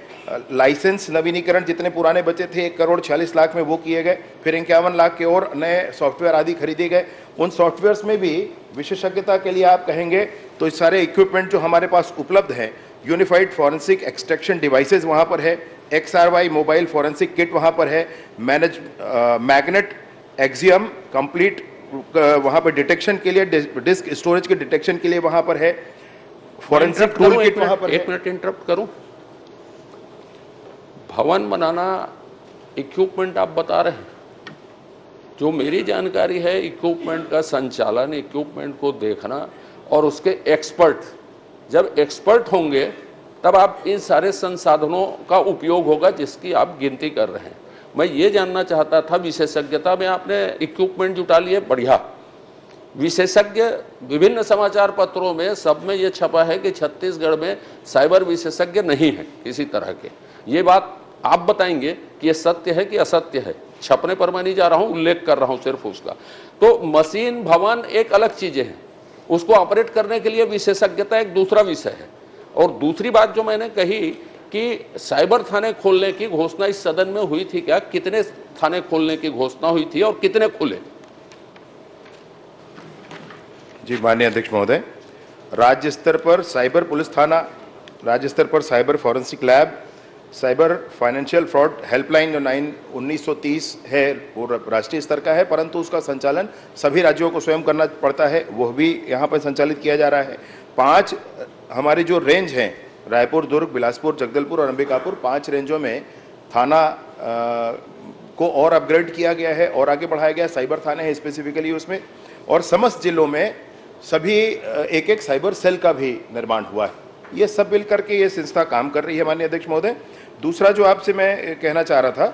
लाइसेंस नवीनीकरण जितने पुराने बचे थे 1,46,00,000 में वो किए गए। फिर 51 लाख के और नए सॉफ्टवेयर आदि खरीदे गए। उन सॉफ्टवेयर्स में भी विशेषज्ञता के लिए आप कहेंगे तो इस सारे इक्विपमेंट जो हमारे पास उपलब्ध है, यूनिफाइड फॉरेंसिक एक्सट्रैक्शन डिवाइसेस वहाँ पर है, XRY मोबाइल फॉरेंसिक किट वहाँ पर है, मैग्नेट एक्सियम कंप्लीट वहाँ पर डिटेक्शन के लिए, डिस्क स्टोरेज के डिटेक्शन के लिए वहाँ पर है, फॉरेंसिक टूल किट वहाँ पर है। एक मिनट इंटरप्ट करूं। भवन बनाना, इक्विपमेंट आप बता रहे हैं, जो मेरी जानकारी है इक्विपमेंट का संचालन, इक्विपमेंट को देखना और उसके एक्सपर्ट, जब एक्सपर्ट होंगे तब आप इन सारे संसाधनों का उपयोग होगा जिसकी आप गिनती कर रहे हैं। मैं ये जानना चाहता था, विशेषज्ञता में आपने इक्विपमेंट जुटा लिए, बढ़िया। विशेषज्ञ विभिन्न समाचार पत्रों में सब में ये छपा है कि छत्तीसगढ़ में साइबर विशेषज्ञ नहीं है किसी तरह के। ये बात आप बताएंगे कि ये सत्य है कि असत्य है? छपने पर मैं नहीं जा रहा हूं, उल्लेख कर रहा हूं सिर्फ उसका। तो मशीन भवन एक अलग चीजें हैं, उसको ऑपरेट करने के लिए विशेषज्ञता एक दूसरा विषय है। और दूसरी बात जो मैंने कही कि साइबर थाने खोलने की घोषणा इस सदन में हुई थी क्या? कितने थाने खोलने की घोषणा हुई थी और कितने खुले? जी माननीय अध्यक्ष महोदय, राज्य स्तर पर साइबर पुलिस थाना, राज्य स्तर पर cyber forensic lab, cyber financial fraud helpline जो 1930 है वो राष्ट्रीय स्तर का है, परंतु उसका संचालन सभी राज्यों को स्वयं करना पड़ता है, वह भी यहाँ पर संचालित किया जा रहा है। 5 हमारी जो रेंज हैं, रायपुर, दुर्ग, बिलासपुर, जगदलपुर और अंबिकापुर, 5 रेंजों में थाना को और अपग्रेड किया गया है और आगे बढ़ाया गया। साइबर थाने हैं स्पेसिफिकली उसमें, और समस्त जिलों में सभी एक साइबर सेल का भी निर्माण हुआ है। ये सब मिल करके ये संस्था काम कर रही है माननीय अध्यक्ष महोदय। दूसरा जो आपसे मैं कहना चाह रहा था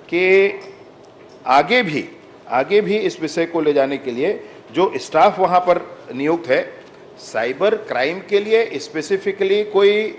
कि आगे भी इस विषय को ले जाने के लिए जो स्टाफ वहाँ पर नियुक्त है, साइबर क्राइम के लिए स्पेसिफिकली कोई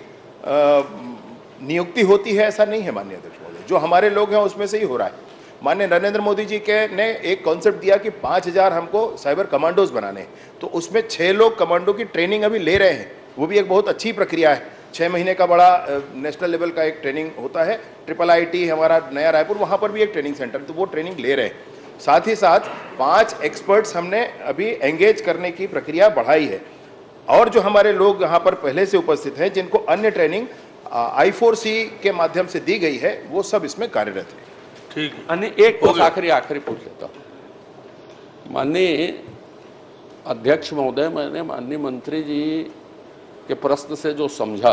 नियुक्ति होती है ऐसा नहीं है माननीय अध्यक्ष महोदय। जो हमारे लोग हैं उसमें से ही हो रहा है। माननीय नरेंद्र मोदी जी ने एक कॉन्सेप्ट दिया कि 5,000 हमको साइबर कमांडोज बनाने हैं, तो उसमें 6 लोग कमांडो की ट्रेनिंग अभी ले रहे हैं। वो भी एक बहुत अच्छी प्रक्रिया है। 6 महीने का बड़ा नेशनल लेवल का एक ट्रेनिंग होता है। IIIT हमारा नया रायपुर, वहाँ पर भी एक ट्रेनिंग सेंटर, तो वो ट्रेनिंग ले रहे हैं। साथ ही साथ 5 एक्सपर्ट्स हमने अभी एंगेज करने की प्रक्रिया बढ़ाई है। और जो हमारे लोग यहाँ पर पहले से उपस्थित हैं जिनको अन्य ट्रेनिंग I4C के माध्यम से दी गई है, वो सब इसमें कार्यरत है। ठीक है। अन्य एक आखिरी पूछ लेता हूँ। माननीय अध्यक्ष महोदय, मैंने माननीय मंत्री जी के प्रश्न से जो समझा,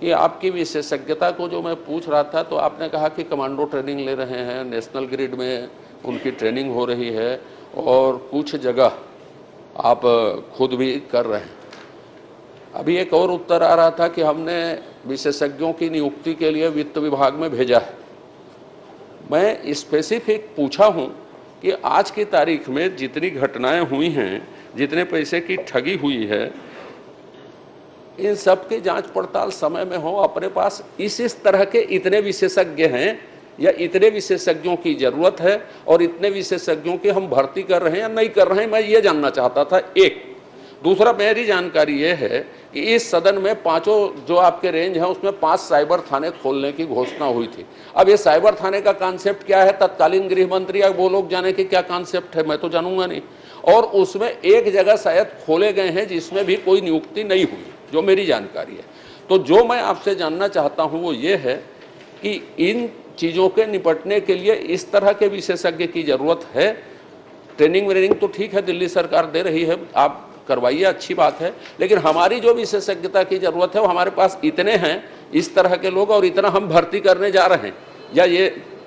ये आपकी विशेषज्ञता को जो मैं पूछ रहा था, तो आपने कहा कि कमांडो ट्रेनिंग ले रहे हैं, नेशनल ग्रिड में उनकी ट्रेनिंग हो रही है और कुछ जगह आप खुद भी कर रहे हैं। अभी एक और उत्तर आ रहा था कि हमने विशेषज्ञों की नियुक्ति के लिए वित्त विभाग में भेजा है। मैं स्पेसिफिक पूछा हूं कि आज की तारीख में जितनी घटनाएं हुई हैं, जितने पैसे की ठगी हुई है, इन सब की जांच पड़ताल समय में हो। अपने पास इस तरह के इतने विशेषज्ञ हैं या इतने विशेषज्ञों की जरूरत है और इतने विशेषज्ञों की हम भर्ती कर रहे हैं या नहीं कर रहे हैं, मैं ये जानना चाहता था। एक दूसरा, मेरी जानकारी ये है कि इस सदन में 5 जो आपके रेंज है उसमें 5 साइबर थाने खोलने की घोषणा हुई थी। अब ये साइबर थाने का कॉन्सेप्ट क्या है, तत्कालीन गृह मंत्री या वो लोग जाने कि क्या कॉन्सेप्ट है, मैं तो जानूंगा नहीं। और उसमें एक जगह शायद खोले गए हैं जिसमें भी कोई नियुक्ति नहीं हुई, जो मेरी जानकारी है। तो जो मैं आपसे जानना चाहता हूं वो ये है कि इन चीज़ों के निपटने के लिए इस तरह के विशेषज्ञ की जरूरत है। ट्रेनिंग व्रेनिंग तो ठीक है, दिल्ली सरकार दे रही है, आप करवाइए, अच्छी बात है, लेकिन हमारी जो विशेषज्ञता की जरूरत है वो हमारे पास इतने हैं इस तरह के लोग और इतना हम भर्ती करने जा रहे हैं, या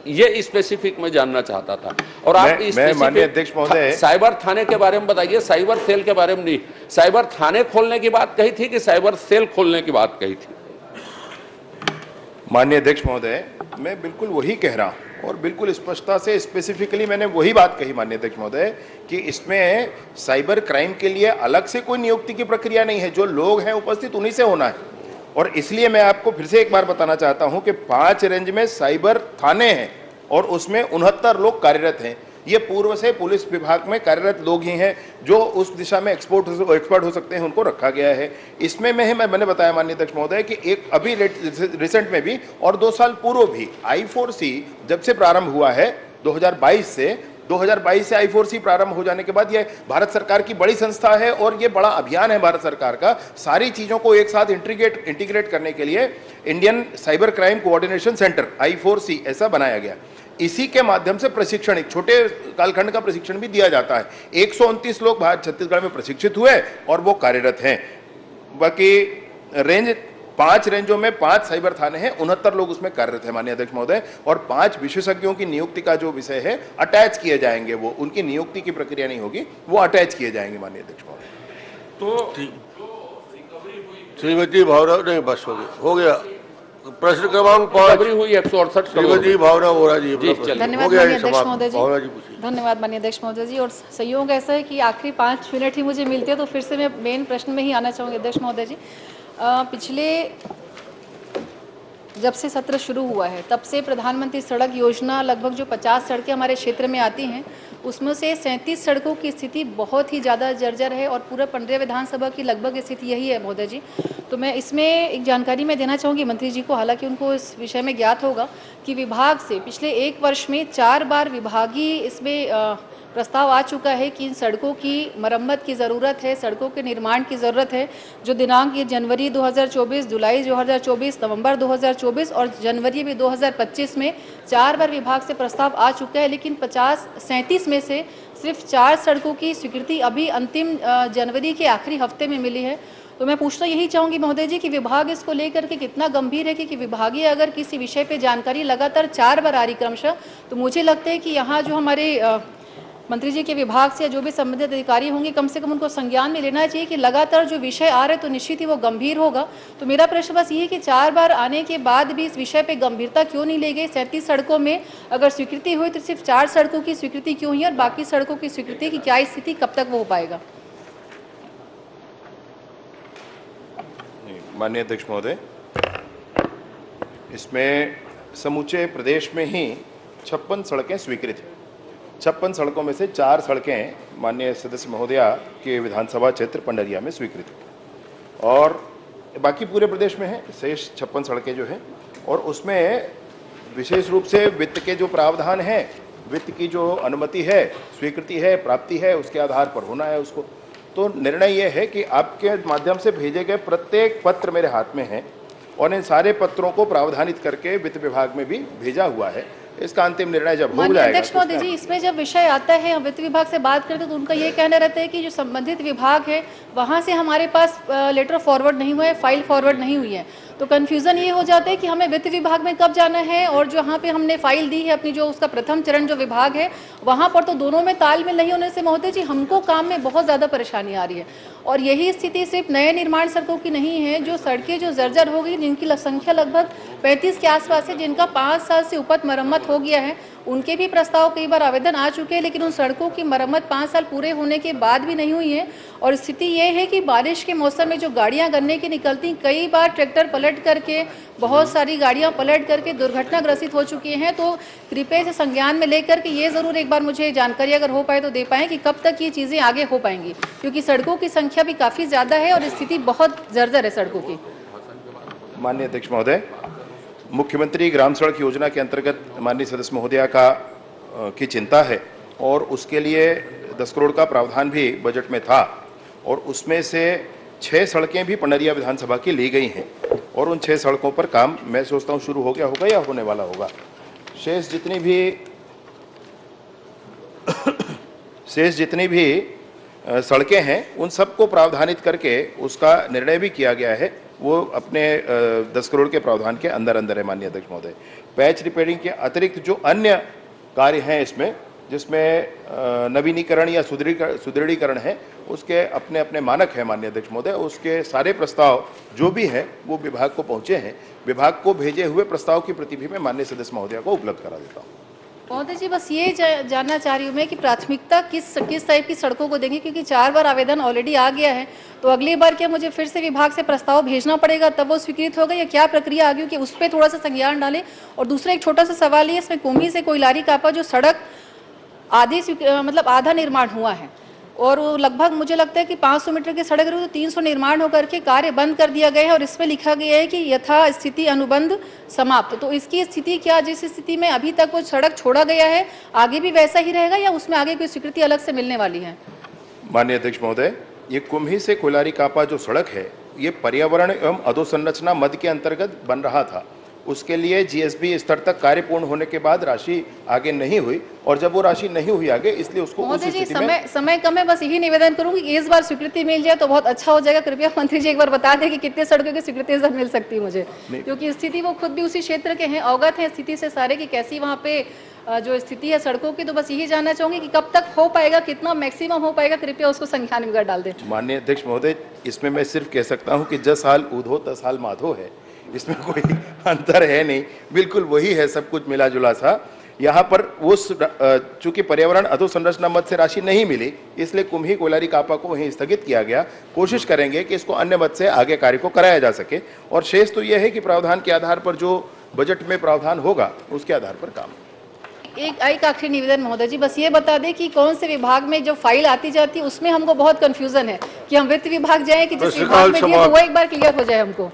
ये स्पेसिफिक मैं जानना चाहता था। और आप मैं माननीय अध्यक्ष महोदय साइबर थाने के बारे में बताइए, साइबर सेल के बारे में नहीं, साइबर थाने खोलने की बात कही थी कि साइबर सेल खोलने की बात कही थी? माननीय अध्यक्ष महोदय, मैं बिल्कुल वही कह रहा हूं और बिल्कुल स्पष्टता से स्पेसिफिकली मैंने वही बात कही माननीय अध्यक्ष महोदय कि इसमें साइबर क्राइम के लिए अलग से कोई नियुक्ति की प्रक्रिया नहीं है, जो लोग हैं उपस्थित उन्हीं से होना है। और इसलिए मैं आपको फिर से एक बार बताना चाहता हूं कि 5 रेंज में साइबर थाने हैं और उसमें 69 लोग कार्यरत हैं। ये पूर्व से पुलिस विभाग में कार्यरत लोग ही हैं जो उस दिशा में एक्सपर्ट हो सकते हैं, उनको रखा गया है। इसमें मैंने बताया माननीय अध्यक्ष महोदय कि एक अभी रिसेंट में भी और 2 साल पूर्व भी I4C जब से प्रारंभ हुआ है 2022 से I4C प्रारंभ हो जाने के बाद ये भारत सरकार की बड़ी संस्था है और ये बड़ा अभियान है भारत सरकार का, सारी चीजों को एक साथ इंटीग्रेट करने के लिए Indian cyber crime coordination centre I4C ऐसा बनाया गया। इसी के माध्यम से प्रशिक्षण, एक छोटे कालखंड का प्रशिक्षण भी दिया जाता है। 129 लोग छत्तीसगढ़ में प्रशिक्षित हुए और वो कार्यरत हैं। बाकी 5 रेंजों में 5 साइबर थाने हैं, 69 लोग उसमें कार्यरत हैं माननीय अध्यक्ष महोदय, और 5 विशेषज्ञों की नियुक्ति का जो विषय है अटैच किए जाएंगे, वो उनकी नियुक्ति की प्रक्रिया नहीं होगी, वो अटैच किए जाएंगे माननीय अध्यक्ष महोदय। तो श्रीमती भावरा नहीं, बस हो गया प्रश्न क्रमांक 5 हुई 168 श्रीमती भावना वोरा जी। धन्यवाद माननीय अध्यक्ष महोदय जी। धन्यवाद माननीय अध्यक्ष महोदय जी। और संयोग ऐसा है कि आखिरी 5 मिनट ही मुझे मिलते हैं, तो फिर से मैं मेन प्रश्न में ही आना चाहूँगी अध्यक्ष महोदय जी। पिछले जब से सत्र शुरू हुआ है तब से प्रधानमंत्री सड़क योजना लगभग जो 50 सड़कें हमारे क्षेत्र में आती हैं उसमें से 37 सड़कों की स्थिति बहुत ही ज़्यादा जर्जर है और पूरा 15 विधानसभा की लगभग स्थिति यही है महोदय जी। तो मैं इसमें एक जानकारी मैं देना चाहूँगी मंत्री जी को, हालांकि उनको इस विषय में ज्ञात होगा कि विभाग से पिछले 1 वर्ष में 4 बार विभागीय इसमें प्रस्ताव आ चुका है कि इन सड़कों की मरम्मत की ज़रूरत है, सड़कों के निर्माण की ज़रूरत है। जो दिनांक ये जनवरी 2024, जुलाई 2024, नवंबर 2024 और जनवरी भी 2025 में 4 बार विभाग से प्रस्ताव आ चुका है, लेकिन 37 में से सिर्फ 4 सड़कों की स्वीकृति अभी अंतिम जनवरी के आखिरी हफ्ते में मिली है। तो मैं पूछना यही चाहूँगी महोदय जी कि विभाग इसको लेकर के कितना गंभीर है कि विभागीय अगर किसी विषय पे जानकारी लगातार 4 बार आ रही क्रमशः, तो मुझे लगता है कि यहाँ जो हमारे मंत्री जी के विभाग से जो भी संबंधित अधिकारी होंगे कम से कम उनको संज्ञान में लेना चाहिए कि लगातार जो विषय आ रहे तो निश्चित ही वो गंभीर होगा। तो मेरा प्रश्न बस ये है कि 4 बार आने के बाद भी इस विषय पे गंभीरता क्यों नहीं ली गई? 37 सड़कों में अगर स्वीकृति हुई तो सिर्फ 4 सड़कों की स्वीकृति क्यों हुई और बाकी सड़कों की स्वीकृति की क्या स्थिति, कब तक वो हो पाएगा? माननीय अध्यक्ष महोदय, इसमें समूचे प्रदेश में ही 56 सड़कें स्वीकृत हैं। 56 सड़कों में से 4 सड़कें माननीय सदस्य महोदया के विधानसभा क्षेत्र पंडरिया में स्वीकृत हैं और बाकी पूरे प्रदेश में है शेष 56 सड़कें जो हैं, और उसमें विशेष रूप से वित्त के जो प्रावधान हैं, वित्त की जो अनुमति है, स्वीकृति है, प्राप्ति है, उसके आधार पर होना है उसको। तो निर्णय ये है कि आपके माध्यम से भेजे गए प्रत्येक पत्र मेरे हाथ में है और इन सारे पत्रों को प्रावधानित करके वित्त विभाग में भी भेजा हुआ है। इसका अंतिम निर्णय जब हो जाएगा। अध्यक्ष महोदय जी, इसमें जब विषय आता है, हम वित्त विभाग से बात करते हैं तो उनका ये कहना रहता है कि जो संबंधित विभाग है वहाँ से हमारे पास लेटर फॉरवर्ड नहीं हुआ है, फाइल फॉरवर्ड नहीं हुई है। तो कंफ्यूजन ये हो जाता है कि हमें वित्त विभाग में कब जाना है और जहाँ पे हमने फाइल दी है अपनी, जो उसका प्रथम चरण जो विभाग है वहाँ पर तो दोनों में तालमेल नहीं होने से महोदय जी हमको काम में बहुत ज़्यादा परेशानी आ रही है। और यही स्थिति सिर्फ नए निर्माण सड़कों की नहीं है, जो सड़कें जो जर्जर हो गई, जिनकी संख्या लगभग 35 के आसपास है, जिनका 5 साल से ऊपर मरम्मत हो गया है, उनके भी प्रस्ताव कई बार आवेदन आ चुके हैं, लेकिन उन सड़कों की मरम्मत 5 साल पूरे होने के बाद भी नहीं हुई है। और स्थिति ये है कि बारिश के मौसम में जो गाड़ियां गन्ने की निकलती, कई बार ट्रैक्टर पलट करके, बहुत सारी गाड़ियां पलट करके दुर्घटना ग्रसित हो चुकी हैं। तो कृपया से संज्ञान में लेकर के ये ज़रूर एक बार मुझे जानकारी अगर हो पाए तो दे पाएँ कि कब तक ये चीज़ें आगे हो पाएंगी, क्योंकि सड़कों की संख्या भी काफ़ी ज़्यादा है और स्थिति बहुत जर्जर है सड़कों की। माननीय अध्यक्ष महोदय, मुख्यमंत्री ग्राम सड़क योजना के अंतर्गत माननीय सदस्य महोदया की चिंता है और उसके लिए 10 करोड़ का प्रावधान भी बजट में था और उसमें से 6 सड़कें भी पंडरिया विधानसभा की ली गई हैं और उन 6 सड़कों पर काम मैं सोचता हूँ शुरू हो गया होगा या होने वाला होगा। शेष जितनी भी सड़कें हैं उन सबको प्रावधानित करके उसका निर्णय भी किया गया है। वो अपने 10 करोड़ के प्रावधान के अंदर अंदर है माननीय अध्यक्ष महोदय। पैच रिपेयरिंग के अतिरिक्त जो अन्य कार्य हैं इसमें, जिसमें नवीनीकरण या सुदृढ़ीकरण है, उसके अपने अपने मानक है माननीय अध्यक्ष महोदय। उसके सारे प्रस्ताव जो भी हैं वो विभाग को पहुंचे हैं। विभाग को भेजे हुए प्रस्ताव की प्रति भी मैं माननीय सदस्य महोदय को उपलब्ध करा देता हूँ। महोदय जी, बस ये जानना चाह रही हूँ मैं कि प्राथमिकता किस टाइप की सड़कों को देंगे, क्योंकि 4 बार आवेदन ऑलरेडी आ गया है, तो अगली बार क्या मुझे फिर से विभाग से प्रस्ताव भेजना पड़ेगा तब वो स्वीकृत होगा, या क्या प्रक्रिया आ गई कि उस पर थोड़ा सा संज्ञान डालें। और दूसरा एक छोटा सा सवाल ये, इसमें कुम्ही से कोयलारी कापा जो सड़क मतलब आधा निर्माण हुआ है और वो लगभग मुझे लगता है कि 500 मीटर की सड़क रही, तो 300 निर्माण होकर के कार्य बंद कर दिया गया है और इसमें लिखा गया है कि यथा स्थिति अनुबंध समाप्त। तो इसकी स्थिति क्या, जिस स्थिति में अभी तक वो सड़क छोड़ा गया है आगे भी वैसा ही रहेगा या उसमें आगे कोई स्वीकृति अलग से मिलने वाली है? माननीय अध्यक्ष महोदय, ये कुम्ही से कोयलारी कापा जो सड़क है ये पर्यावरण एवं अधोसंरचना मद के अंतर्गत बन रहा था। उसके लिए जीएसबी स्तर तक कार्य पूर्ण होने के बाद राशि आगे नहीं हुई, और जब वो राशि नहीं हुई आगे, इसलिए उसको उस स्थिति में समय कम है। बस यही निवेदन करूंगी कि इस बार स्वीकृति मिल जाए तो बहुत अच्छा हो जाएगा। कृपया मंत्री जी एक बार बता दें कि कितने सड़कों की स्वीकृति इस बार मिल सकती है मुझे, क्योंकि स्थिति वो खुद भी उसी क्षेत्र के हैं, अवगत है स्थिति से सारे की कैसी वहाँ पे जो स्थिति है सड़कों की। तो बस यही जानना चाहूंगी कि कब तक हो पाएगा, कितना मैक्सिमम हो पाएगा, कृपया उसको संज्ञान में डाल दें। माननीय अध्यक्ष महोदय, इसमें मैं सिर्फ कह सकता हूँ कि 10 साल ऊधो 10 साल माधो है, इसमें कोई अंतर है नहीं, बिल्कुल वही है, सब कुछ मिला जुला सा। यहाँ पर उस चूंकि पर्यावरण अधोसंरचना मद से राशि नहीं मिली, इसलिए कुम्ही कोयलारी कापा को वहीं स्थगित किया गया। कोशिश करेंगे कि इसको अन्य मद से आगे कार्य को कराया जा सके, और शेष तो यह है कि प्रावधान के आधार पर जो बजट में प्रावधान होगा उसके आधार पर काम। एक आखिरी निवेदन महोदय जी, बस ये बता दें कि कौन से विभाग में जो फाइल आती जाती है उसमें हमको बहुत कंफ्यूजन है कि हम वित्त विभाग जाएं कि जिस विभाग में दिए तो वो एक बार क्लियर हो जाए हमको।